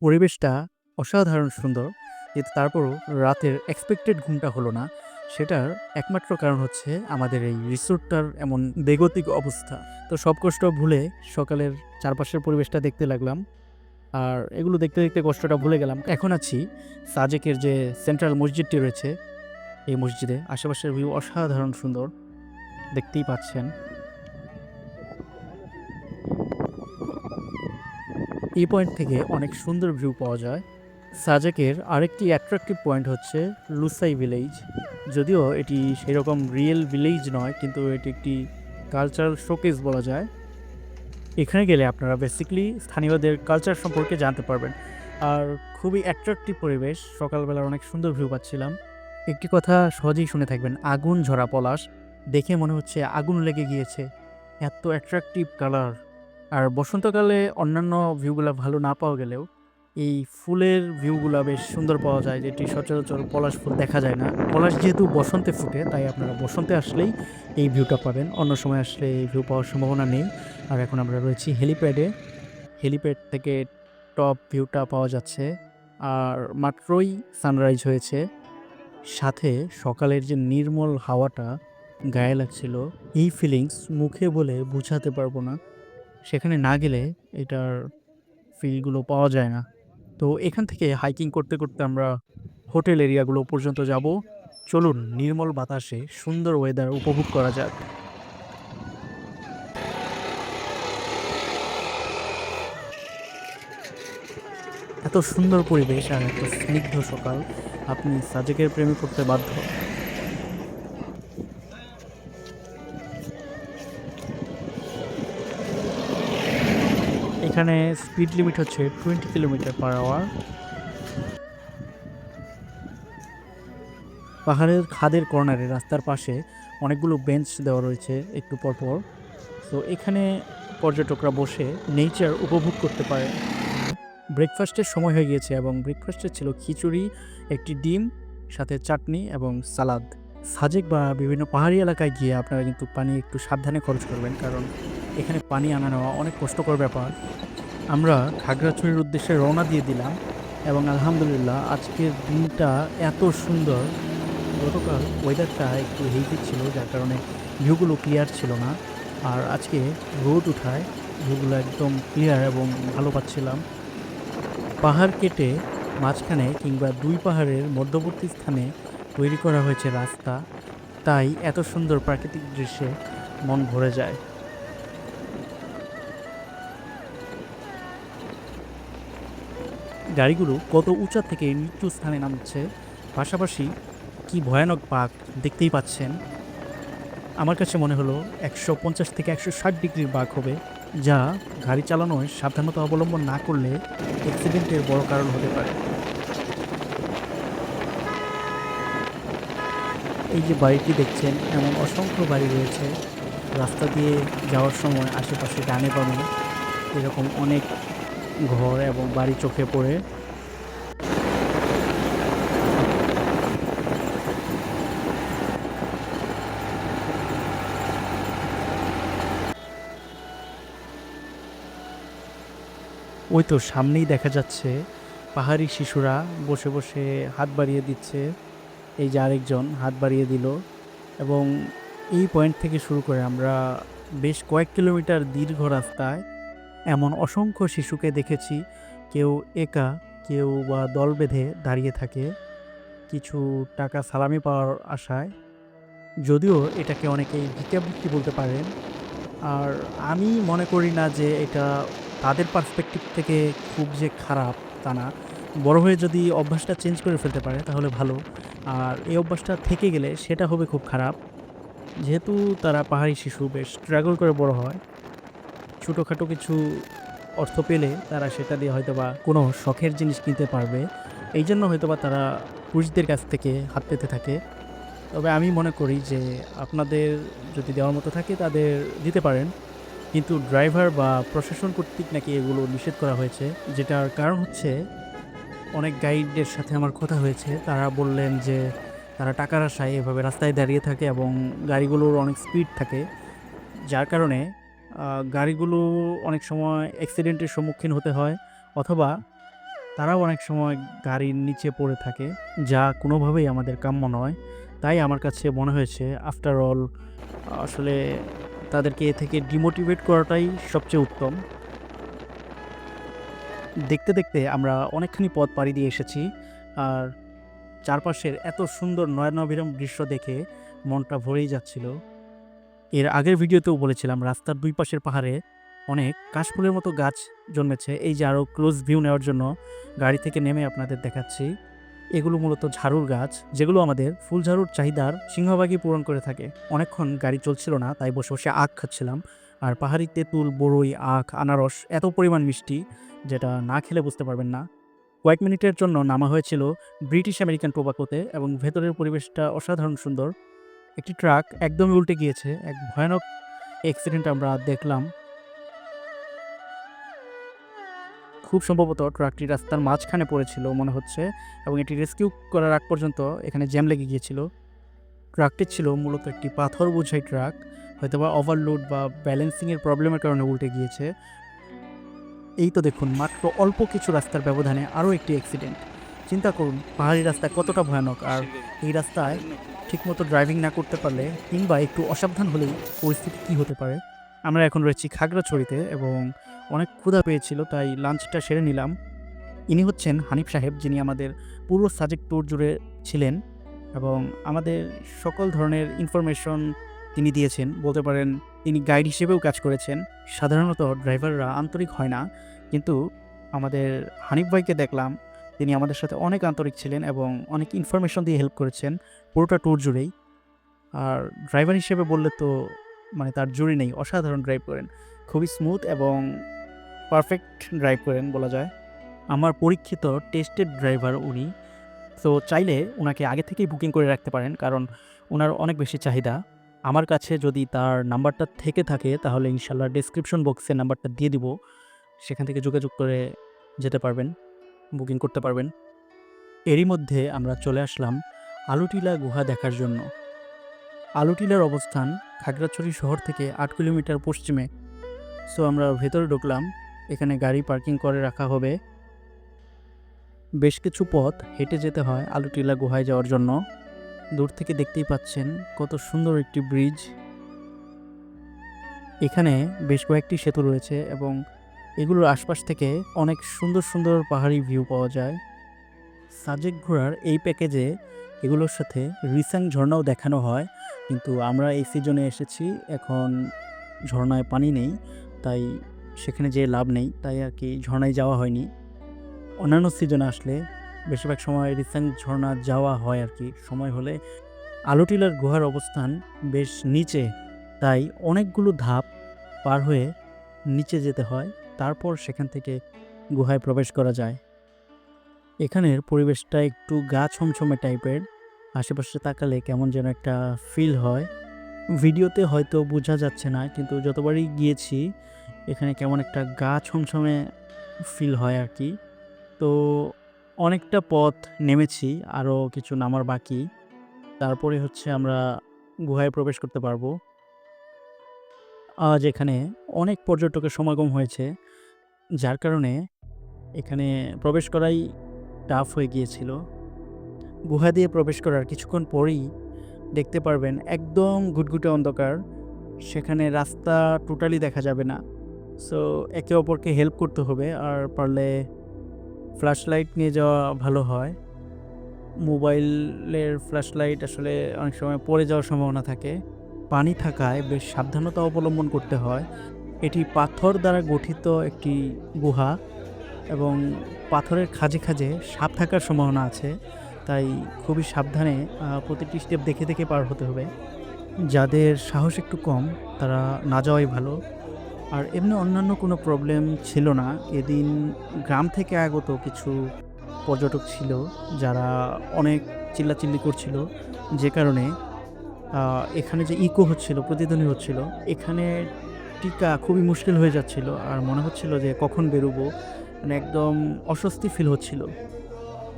পরিবেশটা অসাধারণ সুন্দর। কিন্তু তারপরও রাতের এক্সপেক্টেড ঘুমটা হলো না। সেটার একমাত্র কারণ হচ্ছে আমাদের এই রিসোর্টটার এমন বেগতিক অবস্থা। তো সব কষ্ট ভুলে সকালের চারপাশের পরিবেশটা দেখতে লাগলাম। আর এগুলো দেখতে, দেখতে কষ্টটা ভুলে গেলাম। এখন আছি সাজেকের যে সেন্ট্রাল মসজিদটি রয়েছে, এই মসজিদে। আশেপাশের ভিউ অসাধারণ সুন্দর। দেখতেই পাচ্ছেন। এই পয়েন্ট থেকে অনেক সুন্দর ভিউ পাওয়া যায়। সাজেকের আরেকটি অ্যাট্রাকটিভ পয়েন্ট হচ্ছে লুসাই ভিলেজ। যদিও এটি সেরকম রিয়েল ভিলেজ নয়, কিন্তু এটি একটি কালচারাল শোকেস বলা যায়। এখানে গেলে আপনারা বেসিক্যালি স্থানীয়দের কালচার সম্পর্কে জানতে পারবেন। আর খুবই অ্যাট্রাকটিভ পরিবেশ। সকালবেলার অনেক সুন্দর ভিউ পাচ্ছিলাম। একটি কথা সহজেই শুনে থাকবেন, আগুন ঝরা পলাশ। দেখে মনে হচ্ছে আগুন লেগে গিয়েছে, এত অ্যাট্রাকটিভ কালার। আর বসন্তকালে অন্যান্য ভিউগুলা ভালো না পাওয়া গেলেও এই ফুলের ভিউগুলা বেশ সুন্দর পাওয়া যায়, যেটি সচরাচর পলাশ ফুল দেখা যায় না। পলাশ যেহেতু বসন্তে ফুটে, তাই আপনারা বসন্তে আসলেই এই ভিউটা পাবেন, অন্য সময় আসলে এই ভিউ পাওয়ার সম্ভাবনা নেই। আর এখন আমরা রয়েছি হেলিপ্যাডে। হেলিপ্যাড থেকে টপ ভিউটা পাওয়া যাচ্ছে। আর মাত্রই সানরাইজ হয়েছে, সাথে সকালের যে নির্মল হাওয়াটা গায়ে লাগছিল, এই ফিলিংস মুখে বলে বোঝাতে পারবো না। সেখানে না গেলে এটার ফিলগুলো পাওয়া যায় না। তো এখান থেকে হাইকিং করতে, করতে আমরা হোটেল এরিয়াগুলো পর্যন্ত যাব। চলুন নির্মল বাতাসে সুন্দর ওয়েদার উপভোগ করা যাক। এত সুন্দর পরিবেশ আর এত স্নিগ্ধ সকাল, আপনি সাজেকের প্রেমে পড়তে বাধ্য। এখানে স্পিড লিমিট হচ্ছে 20 কিলোমিটার পার আওয়ার। পাহাড়ের খাদের কর্নারে রাস্তার পাশে অনেকগুলো বেঞ্চ দেওয়া রয়েছে একটু পরপর। তো এখানে পর্যটকরা বসে নেচার উপভোগ করতে পারে। ব্রেকফাস্টের সময় হয়ে গিয়েছে এবং ব্রেকফাস্টে ছিল খিচুড়ি, একটি ডিম, সাথে চাটনি এবং সালাদ। সাজেক বা বিভিন্ন পাহাড়ি এলাকায় গিয়ে আপনারা কিন্তু পানি একটু সাবধানে খরচ করবেন, কারণ এখানে পানি আনা নেওয়া অনেক কষ্টকর ব্যাপার। আমরা খাগড়াছড়ির উদ্দেশ্যে রওনা দিয়ে দিলাম এবং আলহামদুলিল্লাহ আজকের দিনটা এত সুন্দর। গতকাল ওয়েদারটা একটু হেভি ছিল, যার কারণে ভিউগুলো ক্লিয়ার ছিল না। আর আজকে রোদ উঠায় ভিউগুলো একদম ক্লিয়ার এবং ভালো পাচ্ছিলাম। পাহাড় কেটে মাঝখানে কিংবা দুই পাহাড়ের মধ্যবর্তী স্থানে তৈরি করা হয়েছে রাস্তা, তাই এত সুন্দর প্রাকৃতিক দৃশ্যে মন ভরে যায়। গাড়িগুলো কত উঁচা থেকে নিচু স্থানে নামছে, পাশাপাশি কি ভয়ানক বাঁক দেখতেই পাচ্ছেন। আমার কাছে মনে হলো 150 থেকে 160 ডিগ্রির বাঁক হবে, যা গাড়ি চালানোয় সাবধানতা অবলম্বন না করলে অ্যাক্সিডেন্টের বড় কারণ হতে পারে। এই যে বাড়িটি দেখছেন, এমন অসংখ্য বাড়ি রয়েছে। রাস্তা দিয়ে যাওয়ার সময় আশেপাশে ডানে বামে এরকম অনেক ঘর এবং বাড়ি চোখে পড়ে। ওই তো সামনেই দেখা যাচ্ছে পাহাড়ি শিশুরা বসে বসে হাত বাড়িয়ে দিচ্ছে। এই যে আরেকজন হাত বাড়িয়ে দিল। এবং এই পয়েন্ট থেকে শুরু করে আমরা বেশ কয়েক কিলোমিটার দীর্ঘ রাস্তায় এমন অসংখ্য শিশুকে দেখেছি। কেউ একা, কেউ বা দল বেঁধে দাঁড়িয়ে থাকে কিছু টাকা সালামি পাওয়ার আশায়। যদিও এটাকে অনেকেই ভিক্ষাবৃত্তি বলতে পারেন। আর আমি মনে করি না যে এটা তাদের পার্সপেক্টিভ থেকে খুব যে খারাপ, তা না। বড় হয়ে যদি অভ্যাসটা চেঞ্জ করে ফেলতে পারে তাহলে ভালো। আর এই অভ্যাসটা থেকে গেলে সেটা হবে খুব খারাপ। যেহেতু তারা পাহাড়ি শিশু, বেশ স্ট্রাগল করে বড় হয়। ছোটোখাটো কিছু অর্থ পেলে তারা সেটা দিয়ে হয়তোবা কোনো শখের জিনিস কিনতে পারবে। এই জন্য হয়তোবা তারা পুরুষদের কাছ থেকে হাত পেতে থাকে। তবে আমি মনে করি যে আপনাদের যদি দেওয়ার মতো থাকে তাদের দিতে পারেন। কিন্তু ড্রাইভার বা প্রশাসন কর্তৃক নাকি এগুলো নিষেধ করা হয়েছে। যেটার কারণ হচ্ছে, অনেক গাইডের সাথে আমার কথা হয়েছে, তারা বললেন যে তারা টাকার আশায় এভাবে রাস্তায় দাঁড়িয়ে থাকে এবং গাড়িগুলোর অনেক স্পিড থাকে, যার কারণে গাড়িগুলো অনেক সময় অ্যাক্সিডেন্টের সম্মুখীন হতে হয়, অথবা তারাও অনেক সময় গাড়ির নিচে পড়ে থাকে, যা কোনোভাবেই আমাদের কাম্য নয়। তাই আমার কাছে মনে হয়েছে আফটার অল আসলে তাদেরকে এ থেকে ডিমোটিভেট করাটাই সবচেয়ে উত্তম। দেখতে, দেখতে আমরা অনেকখানি পথ পাড়ি দিয়ে এসেছি। আর চারপাশের এত সুন্দর নয়নাভিরাম দৃশ্য দেখে মনটা ভরেই যাচ্ছিল। এর আগের ভিডিওতেও বলেছিলাম রাস্তার দুই পাশের পাহাড়ে অনেক কাশফুলের মতো গাছ জন্মেছে। এই যে আরও ক্লোজ ভিউ নেওয়ার জন্য গাড়ি থেকে নেমে আপনাদের দেখাচ্ছি। এগুলো মূলত ঝাড়ুর গাছ, যেগুলো আমাদের ফুল ঝাড়ুর চাহিদার সিংহভাগই পূরণ করে থাকে। অনেকক্ষণ গাড়ি চলছিল না, তাই বসে বসে আখ খাচ্ছিলাম। আর পাহাড়ি তেঁতুল, বড়ই, আখ, আনারস এত পরিমাণ মিষ্টি, যেটা না খেলে বুঝতে পারবেন না। কয়েক মিনিটের জন্য নামা হয়েছিল ব্রিটিশ আমেরিকান টোবাকোতে, এবং ভেতরের পরিবেশটা অসাধারণ সুন্দর। একটি ট্রাক একদমই উল্টে গিয়েছে, এক ভয়ানক অ্যাক্সিডেন্ট আমরা দেখলাম। খুব সম্ভবত ট্রাকটি রাস্তার মাঝখানে পড়েছিল মনে হচ্ছে, এবং এটি রেস্কিউ করার আগ পর্যন্ত এখানে জ্যাম লেগে গিয়েছিল। ট্রাকটি ছিল মূলত একটি পাথর বোঝাই ট্রাক, হয়তোবা ওভারলোড বা ব্যালেন্সিংয়ের প্রবলেমের কারণে উল্টে গিয়েছে। এই তো দেখুন, মাত্র অল্প কিছু রাস্তার ব্যবধানে আরও একটি অ্যাক্সিডেন্ট। চিন্তা করুন পাহাড়ি রাস্তায় কতটা ভয়ানক, আর এই রাস্তায় ঠিকমতো ড্রাইভিং না করতে পারলে কিংবা একটু অসাবধান হলেই পরিস্থিতি কী হতে পারে। আমরা এখন রয়েছি খাগড়াছড়িতে, এবং অনেক ক্ষুধা পেয়েছিল, তাই লাঞ্চটা সেরে নিলাম। ইনি হচ্ছেন হানিফ সাহেব, যিনি আমাদের পুরো সাজেক ট্যুর জুড়ে ছিলেন, এবং আমাদের সকল ধরনের ইনফরমেশন তিনি দিয়েছেন। বলতে পারেন তিনি গাইড হিসেবেও কাজ করেছেন। সাধারণত ড্রাইভাররা আন্তরিক হয় না, কিন্তু আমাদের হানিফ ভাইকে দেখলাম তিনি আমাদের সাথে অনেক আন্তরিক ছিলেন এবং অনেক ইনফরমেশন দিয়ে হেল্প করেছেন পুরোটা ট্যুর জুড়েই। আর ড্রাইভার হিসেবে বললে তো মানে তার জুড়ি নেই, অসাধারণ ড্রাইভ করেন, খুবই স্মুথ এবং পারফেক্ট ড্রাইভ করেন বলা যায়। আমার পরীক্ষিত টেস্টেড ড্রাইভার উনি। তো চাইলে ওনাকে আগে থেকেই বুকিং করে রাখতে পারেন, কারণ ওনার অনেক বেশি চাহিদা। আমার কাছে যদি তার নাম্বারটা থেকে থাকে তাহলে ইনশাল্লাহ ডেসক্রিপশন বক্সে নাম্বারটা দিয়ে দিব, সেখান থেকে যোগাযোগ করে যেতে পারবেন, বুকিং করতে পারবেন। এরই মধ্যে আমরা চলে আসলাম আলুটিলা গুহা দেখার জন্য। আলুটিলার অবস্থান খাগড়াছড়ি শহর থেকে 8 কিলোমিটার পশ্চিমে। সো আমরা ভেতরে ঢুকলাম, এখানে গাড়ি পার্কিং করে রাখা হবে। বেশ কিছু পথ হেঁটে যেতে হয় আলুটিলা গুহায় যাওয়ার জন্য। দূর থেকে দেখতেই পাচ্ছেন কত সুন্দর একটি ব্রিজ। এখানে বেশ কয়েকটি সেতু রয়েছে, এবং এগুলোর আশপাশ থেকে অনেক সুন্দর সুন্দর পাহাড়ি ভিউ পাওয়া যায়। সাজেক ঘোরার এই প্যাকেজে এগুলোর সাথে রিসাং ঝর্ণাও দেখানো হয়, কিন্তু আমরা এই সিজনে এসেছি, এখন ঝর্ণায় পানি নেই, তাই সেখানে যেয়ে লাভ নেই, তাই আর কি ঝর্ণায় যাওয়া হয়নি। অন্যান্য সিজনে আসলে বেশিরভাগ সময় রিসাং ঝর্ণা যাওয়া হয় আর কি, সময় হলে। আলুটিলার গুহার অবস্থান বেশ নিচে, তাই অনেকগুলো ধাপ পার হয়ে নিচে যেতে হয়, তারপর সেখান থেকে গুহায় প্রবেশ করা যায়। এখানের পরিবেশটা একটু গা ছমছমে টাইপের, আশেপাশে তাকালে কেমন যেন একটা ফিল হয়। ভিডিওতে হয়তো বোঝা যাচ্ছে না, কিন্তু যতবারই গিয়েছি এখানে কেমন একটা গা ছমছমে ফিল হয় আর কি। তো অনেকটা পথ নেমেছি, আরও কিছু নামার বাকি, তারপরে হচ্ছে আমরা গুহায় প্রবেশ করতে পারবো। আজ এখানে অনেক পর্যটকের সমাগম হয়েছে, যার কারণে এখানে প্রবেশ করাই টাফ হয়ে গিয়েছিল। গুহা দিয়ে প্রবেশ করার কিছুক্ষণ পরেই দেখতে পারবেন একদম ঘুটঘুটে অন্ধকার, সেখানে রাস্তা টোটালি দেখা যাবে না। সো একে অপরকে হেল্প করতে হবে, আর পারলে ফ্ল্যাশ লাইট নিয়ে যাওয়া ভালো হয়। মোবাইলের ফ্ল্যাশ লাইট আসলে অনেক সময় পড়ে যাওয়ার সম্ভাবনা থাকে। পানি থাকায় বেশ সাবধানতা অবলম্বন করতে হয়। এটি পাথর দ্বারা গঠিত একটি গুহা, এবং পাথরের খাঁজে খাঁজে সাপ থাকার সম্ভাবনা আছে, তাই খুবই সাবধানে প্রতিটি স্টেপ দেখে দেখে পার হতে হবে। যাদের সাহস একটু কম তারা না যাওয়াই ভালো। আর এমনি অন্যান্য কোনো প্রবলেম ছিল না। এদিন গ্রাম থেকে আগত কিছু পর্যটক ছিল, যারা অনেক চিল্লাচিল্লি করছিল, যে কারণে এখানে যে ইকো হচ্ছিল, প্রতিধ্বনি হচ্ছিল, এখানে টিকা খুবই মুশকিল হয়ে যাচ্ছিল, আর মনে হচ্ছিল যে কখন বেরোবো, মানে একদম অস্বস্তি ফিল হচ্ছিল।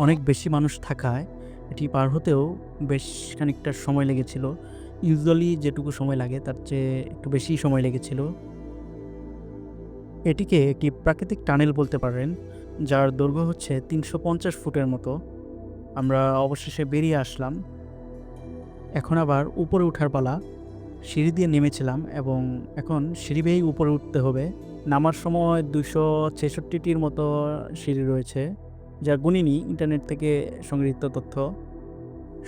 অনেক বেশি মানুষ থাকায় এটি পার হতেও বেশ খানিকটা সময় লেগেছিল। ইউজুয়ালি যেটুকু সময় লাগে তার চেয়ে একটু বেশি সময় লেগেছিল। এটিকে একটি প্রাকৃতিক টানেল বলতে পারেন, যার দৈর্ঘ্য হচ্ছে 350 ফুটের মতো। আমরা অবশেষে বেরিয়ে আসলাম। এখন আবার উপরে ওঠার পালা। সিঁড়ি দিয়ে নেমেছিলাম এবং এখন সিঁড়ি বেয়েই উপরে উঠতে হবে। নামার সময় 266টির মতো সিঁড়ি রয়েছে, যা গুনিনি, ইন্টারনেট থেকে সংগৃহীত তথ্য।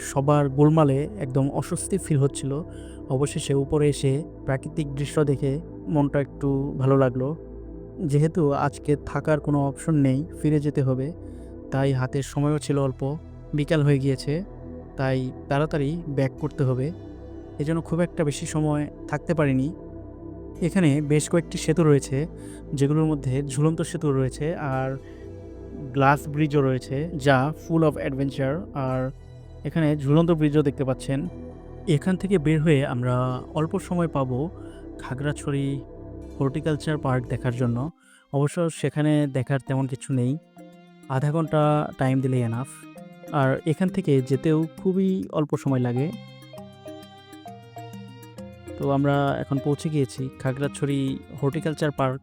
সবার গোলমালে একদম অস্বস্তি ফিল হচ্ছিল। অবশেষে উপরে এসে প্রাকৃতিক দৃশ্য দেখে মনটা একটু ভালো লাগলো। যেহেতু আজকে থাকার কোনো অপশন নেই, ফিরে যেতে হবে, তাই হাতের সময়ও ছিল অল্প। বিকাল হয়ে গিয়েছে, তাই তাড়াতাড়ি ব্যাক করতে হবে। এজন্য খুব একটা বেশি সময় থাকতে পারিনি। এখানে বেশ কয়েকটি সেতু রয়েছে, যেগুলোর মধ্যে ঝুলন্ত সেতু রয়েছে আর গ্লাস ব্রিজও রয়েছে, যা ফুল অফ অ্যাডভেঞ্চার। আর এখানে ঝুলন্ত ব্রিজও দেখতে পাচ্ছেন। এখান থেকে বের হয়ে আমরা অল্প সময় পাবো খাগড়াছড়ি হর্টিকালচার পার্ক দেখার জন্য। অবশ্য সেখানে দেখার তেমন কিছু নেই, আধা ঘন্টা টাইম দিলেই এনাফ। আর এখান থেকে যেতেও খুবই অল্প সময় লাগে। তো আমরা এখন পৌঁছে গিয়েছি খাগড়াছড়ি হর্টিকালচার পার্ক।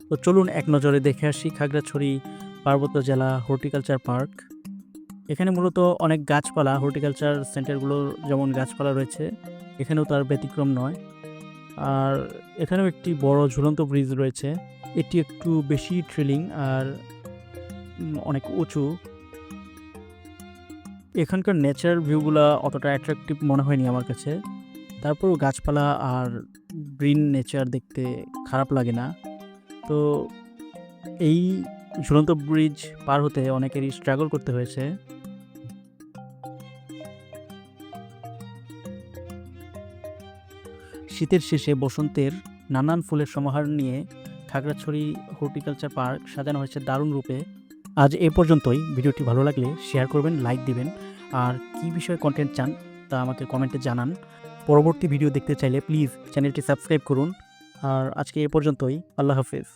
তো চলুন এক নজরে দেখে আসি খাগড়াছড়ি পার্বত্য জেলা হর্টিকালচার পার্ক। এখানে মূলত অনেক গাছপালা, হর্টিকালচার সেন্টারগুলো যেমন গাছপালা রয়েছে, এখানেও তার ব্যতিক্রম নয়। আর এখানেও একটি বড় ঝুলন্ত ব্রিজ রয়েছে। এটি একটু বেশি থ্রিলিং আর অনেক উঁচু। এখানকার নেচার ভিউগুলা অতটা অ্যাট্রাকটিভ মনে হয়নি আমার কাছে। তারপরও গাছপালা আর গ্রিন নেচার দেখতে খারাপ লাগে না। তো এই ঝুলন্ত ব্রিজ পার হতে অনেকেরই স্ট্রাগল করতে হয়েছে। শীতের শেষে বসন্তের নানান ফুলের সমাহার নিয়ে খাগড়াছড়ি হর্টিকালচার পার্ক সাজানো হয়েছে দারুণ রূপে। আজ এ পর্যন্তই। ভিডিওটি ভালো লাগলে শেয়ার করবেন, লাইক দিবেন, আর কী বিষয়ে কন্টেন্ট চান তা আমাকে কমেন্টে জানান। পরবর্তী ভিডিও দেখতে চাইলে প্লিজ চ্যানেলটি সাবস্ক্রাইব করুন। আর আজকে এ পর্যন্তই। আল্লাহ হাফেজ।